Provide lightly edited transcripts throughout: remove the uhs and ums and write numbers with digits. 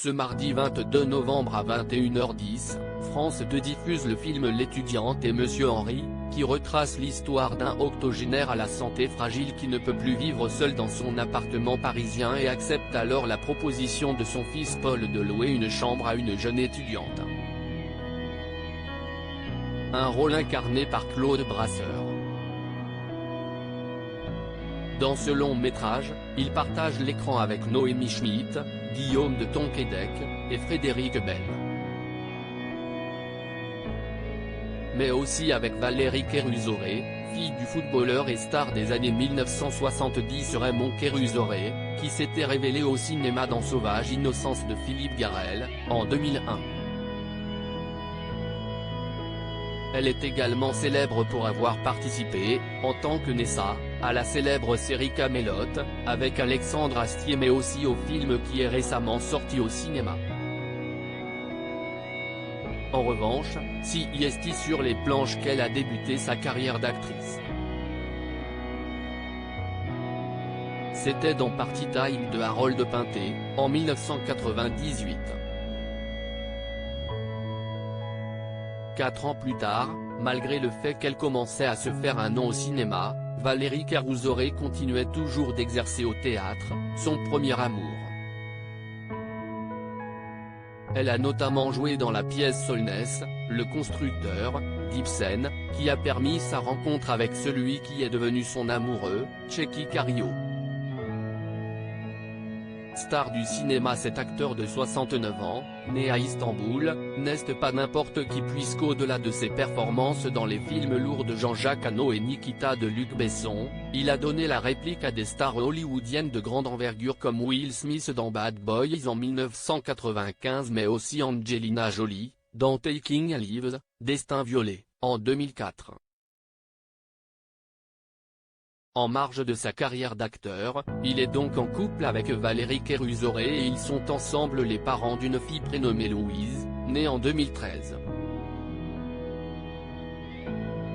Ce mardi 22 novembre à 21h10, France 2 diffuse le film L'étudiante et Monsieur Henry, qui retrace l'histoire d'un octogénaire à la santé fragile qui ne peut plus vivre seul dans son appartement parisien et accepte alors la proposition de son fils Paul de louer une chambre à une jeune étudiante. Un rôle incarné par Claude Brasseur. Dans ce long métrage, il partage l'écran avec Noémie Schmitt, Guillaume de Tonquédec, et Frédéric Bell. Mais aussi avec Valérie Kéruzoré, fille du footballeur et star des années 1970 Raymond Kéruzoré, qui s'était révélé au cinéma dans Sauvage Innocence de Philippe Garrel, en 2001. Elle est également célèbre pour avoir participé, en tant que Nessa, à la célèbre série Camelot, avec Alexandre Astier mais aussi au film qui est récemment sorti au cinéma. En revanche, c'est sur les planches qu'elle a débuté sa carrière d'actrice. C'était dans Party Time de Harold Pinter, en 1998. 4 ans plus tard, malgré le fait qu'elle commençait à se faire un nom au cinéma, Valérie Kéruzoré continuait toujours d'exercer au théâtre, son premier amour. Elle a notamment joué dans la pièce Solness, Le Constructeur, d'Ibsen, qui a permis sa rencontre avec celui qui est devenu son amoureux, Tchéky Karyo. Star du cinéma, cet acteur de 69 ans, né à Istanbul, n'est pas n'importe qui puisqu'au-delà de ses performances dans les films lourds de Jean-Jacques Hano et Nikita de Luc Besson, il a donné la réplique à des stars hollywoodiennes de grande envergure comme Will Smith dans Bad Boys en 1995 mais aussi Angelina Jolie, dans Taking a Lives, Destin violé, en 2004. En marge de sa carrière d'acteur, il est donc en couple avec Valérie Kéruzoré et ils sont ensemble les parents d'une fille prénommée Louise, née en 2013.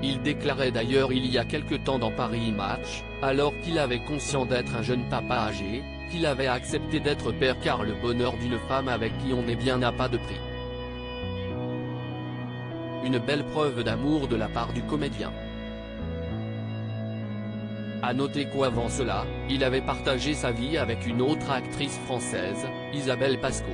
Il déclarait d'ailleurs il y a quelque temps dans Paris Match, alors qu'il avait conscience d'être un jeune papa âgé, qu'il avait accepté d'être père car le bonheur d'une femme avec qui on est bien n'a pas de prix. Une belle preuve d'amour de la part du comédien. À noter qu'avant cela, il avait partagé sa vie avec une autre actrice française, Isabelle Pasco.